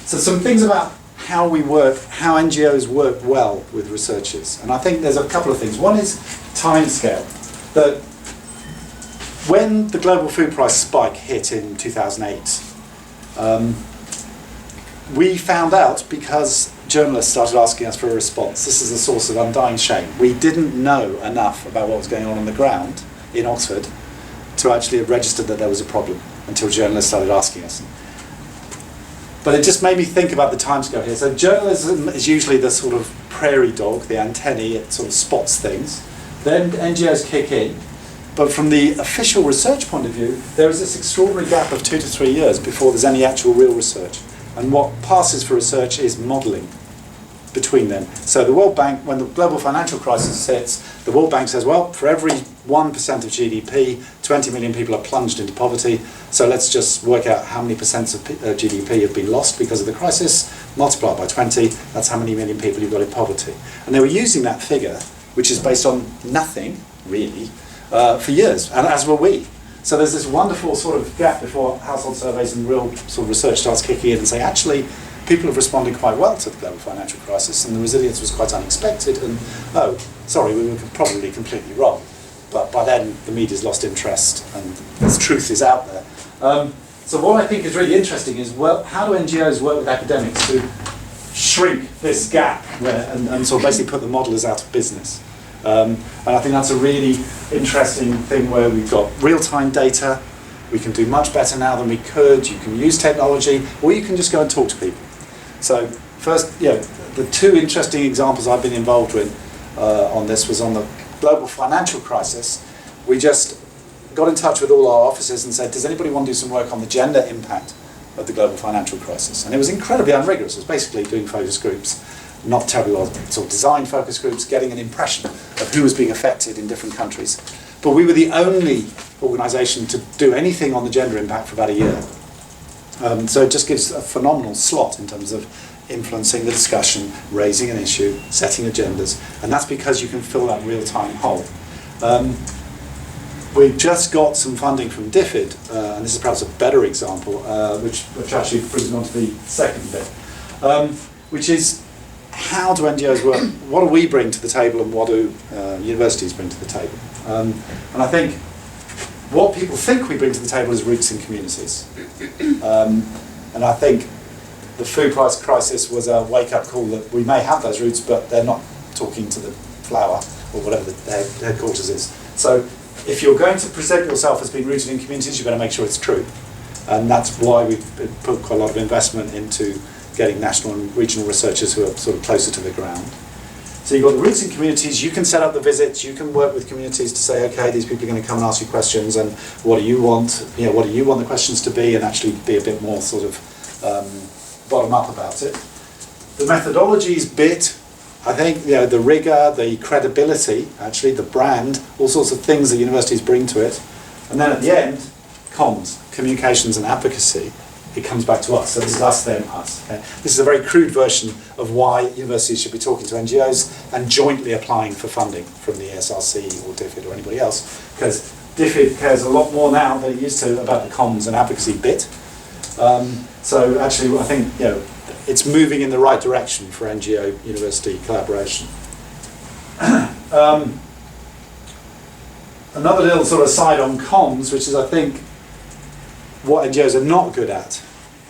So some things about how we work, how NGOs work well with researchers. And I think there's a couple of things. One is timescale. That when the global food price spike hit in 2008, we found out because journalists started asking us for a response. This is a source of undying shame. We didn't know enough about what was going on the ground in Oxford to actually have registered that there was a problem until journalists started asking us. But it just made me think about the timescale here. So journalism is usually the sort of prairie dog, the antennae, it sort of spots things. Then NGOs kick in. But from the official research point of view, there is this extraordinary gap of 2 to 3 years before there's any actual real research. And what passes for research is modelling between them. So the World Bank, when the global financial crisis hits, the World Bank says, well, for every 1% of GDP, 20 million people are plunged into poverty. So let's just work out how many percent of GDP have been lost because of the crisis, multiply it by 20, that's how many million people you've got in poverty. And they were using that figure, which is based on nothing, really, for years, and as were we. So there's this wonderful sort of gap before household surveys and real sort of research starts kicking in and saying, actually, people have responded quite well to the global financial crisis, and the resilience was quite unexpected, and oh, sorry, we were probably completely wrong. But by then, the media's lost interest, and the truth is out there. So what I think is really interesting is, well, how do NGOs work with academics to shrink this gap and sort of basically put the modelers out of business? And I think that's a really interesting thing where we've got real-time data, we can do much better now than we could, you can use technology, or you can just go and talk to people. So first, the two interesting examples I've been involved with on this was on the global financial crisis. We just got in touch with all our offices and said, does anybody want to do some work on the gender impact of the global financial crisis? And it was incredibly unrigorous. It was basically doing focus groups, not terribly well sort of designed focus groups, getting an impression of who was being affected in different countries. But we were the only organisation to do anything on the gender impact for about a year. So it just gives a phenomenal slot in terms of influencing the discussion, raising an issue, setting agendas, and that's because you can fill that real-time hole. We've just got some funding from DFID, and this is perhaps a better example, which actually brings me on to the second bit, which is how do NGOs work? What do we bring to the table, and what do universities bring to the table? And I think what people think we bring to the table is roots in communities. And I think the food price crisis was a wake-up call that we may have those roots, but they're not talking to the flower or whatever the headquarters is. So if you're going to present yourself as being rooted in communities, you've got to make sure it's true. And that's why we've put quite a lot of investment into getting national and regional researchers who are sort of closer to the ground. So you've got the roots in communities, you can set up the visits, you can work with communities to say, okay, these people are going to come and ask you questions, and what do you want, what do you want the questions to be, and actually be a bit more sort of bottom up about it. The methodologies bit, I think, the rigor, the credibility, actually, the brand, all sorts of things that universities bring to it. And then at the end, comms, communications and advocacy. It comes back to us. So this is us, them, us. Okay? This is a very crude version of why universities should be talking to NGOs and jointly applying for funding from the ESRC or DFID or anybody else, because DFID cares a lot more now than it used to about the comms and advocacy bit. So actually, I think it's moving in the right direction for NGO-university collaboration. Another little sort of side on comms, which is I think what NGOs are not good at,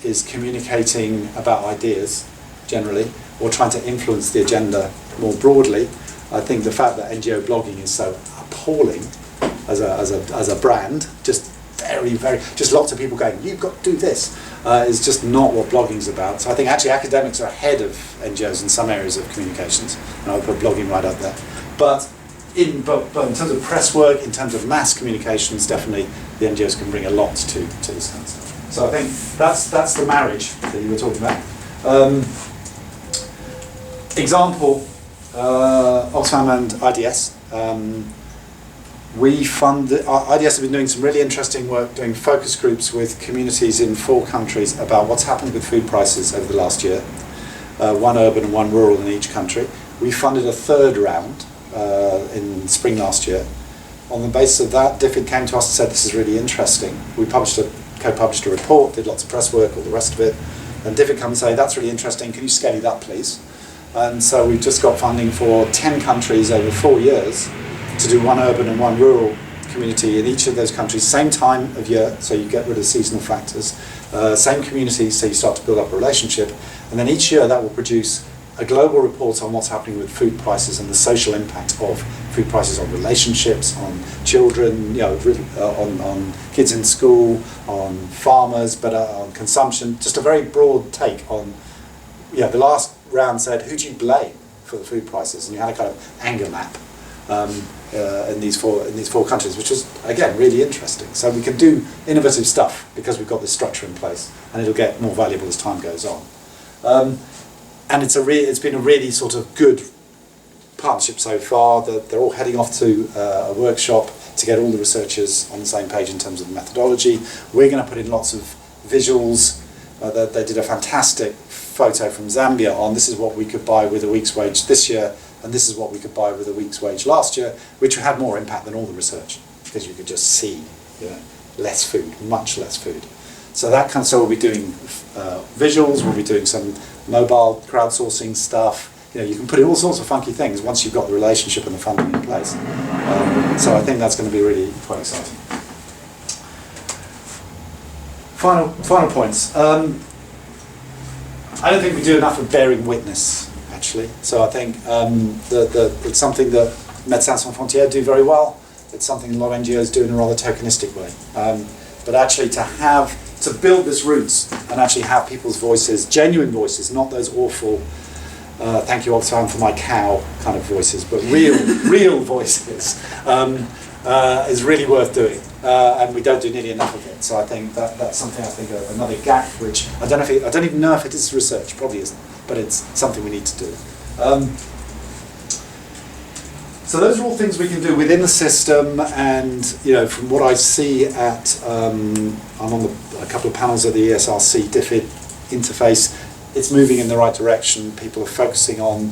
is communicating about ideas generally, or trying to influence the agenda more broadly. I think the fact that NGO blogging is so appalling as a brand, just just lots of people going, you've got to do this, is just not what blogging's about. So I think actually academics are ahead of NGOs in some areas of communications, and I would put blogging right up there. But in terms of press work, in terms of mass communications, definitely the NGOs can bring a lot to this kind of stuff. So I think that's the marriage that you were talking about. Example, Oxfam and IDS. IDS have been doing some really interesting work doing focus groups with communities in 4 countries about what's happened with food prices over the last year, 1 urban and 1 rural in each country. We funded a 3rd round in spring last year. On the basis of that, DFID came to us and said, this is really interesting. We co-published a report, did lots of press work, all the rest of it. And DFID come and say, that's really interesting, can you scale it up, please? And so we've just got funding for 10 countries over 4 years to do one urban and one rural community in each of those countries, same time of year, so you get rid of seasonal factors, same communities, so you start to build up a relationship, and then each year that will produce a global report on what's happening with food prices and the social impact of food prices on relationships, on children, on kids in school, on farmers, but on consumption. Just a very broad take on, the last round said, who do you blame for the food prices? And you had a kind of anger map in these four countries, which was, again, really interesting. So we can do innovative stuff because we've got this structure in place, and it'll get more valuable as time goes on. And it's been a really sort of good partnership so far. They're all heading off to a workshop to get all the researchers on the same page in terms of the methodology. We're going to put in lots of visuals. They did a fantastic photo from Zambia on this is what we could buy with a week's wage this year, and this is what we could buy with a week's wage last year, which had more impact than all the research, because you could just see less food, much less food. So so we'll be doing visuals, we'll be doing some mobile crowdsourcing stuff. You can put in all sorts of funky things once you've got the relationship and the funding in place. So I think that's going to be really quite exciting. Final points. I don't think we do enough of bearing witness, actually. So I think it's something that Médecins Sans Frontières do very well. It's something a lot of NGOs do in a rather tokenistic way. But actually to build this roots and actually have people's voices, genuine voices, not those awful, thank you Oxfam for my cow kind of voices, but real voices, is really worth doing. And we don't do nearly enough of it. So I think that's something another gap which I don't even know if it is research, probably isn't, but it's something we need to do. So those are all things we can do within the system, and from what I see I'm on a couple of panels of the ESRC DFID interface, it's moving in the right direction. People are focusing on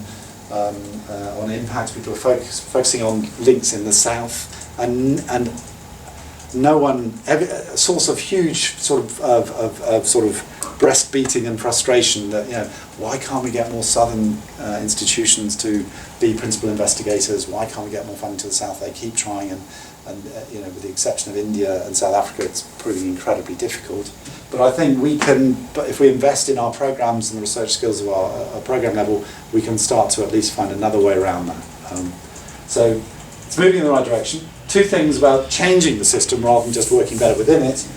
impact. People are focusing on links in the south, and a source of huge sort of breast beating and frustration that why can't we get more southern institutions to be principal investigators? Why can't we get more funding to the south? They keep trying, and with the exception of India and South Africa, it's proving incredibly difficult. But I think if we invest in our programs and the research skills of our program level, we can start to at least find another way around that. So it's moving in the right direction. Two things about changing the system rather than just working better within it.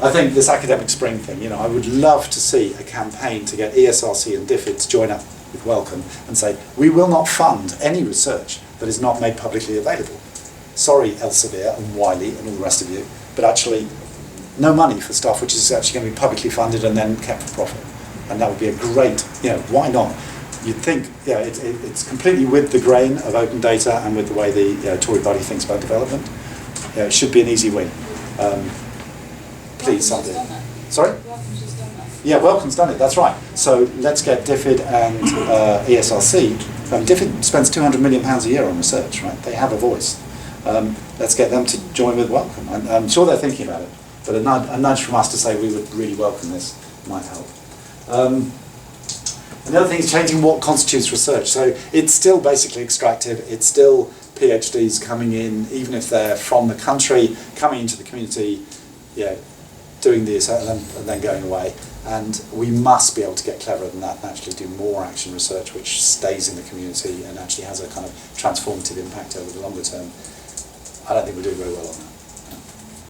I think this academic spring thing, I would love to see a campaign to get ESRC and DFID to join up with Wellcome and say, we will not fund any research that is not made publicly available. Sorry, Elsevier and Wiley and all the rest of you, but actually no money for stuff which is actually going to be publicly funded and then kept for profit. And that would be a great, why not? You'd think, it's completely with the grain of open data and with the way the Tory party thinks about development. It should be an easy win. Please, something. Sorry? Wellcome's just done that. Yeah, Wellcome's done it, that's right. So let's get DFID and ESRC. DFID spends £200 million a year on research, right? They have a voice. Let's get them to join with Wellcome. I'm sure they're thinking about it, but a nudge from us to say we would really welcome this might help. Another thing is changing what constitutes research. So it's still basically extractive, it's still PhDs coming in, even if they're from the country, coming into the community, doing this and then going away. And we must be able to get cleverer than that and actually do more action research which stays in the community and actually has a kind of transformative impact over the longer term. I don't think we're doing very well on that.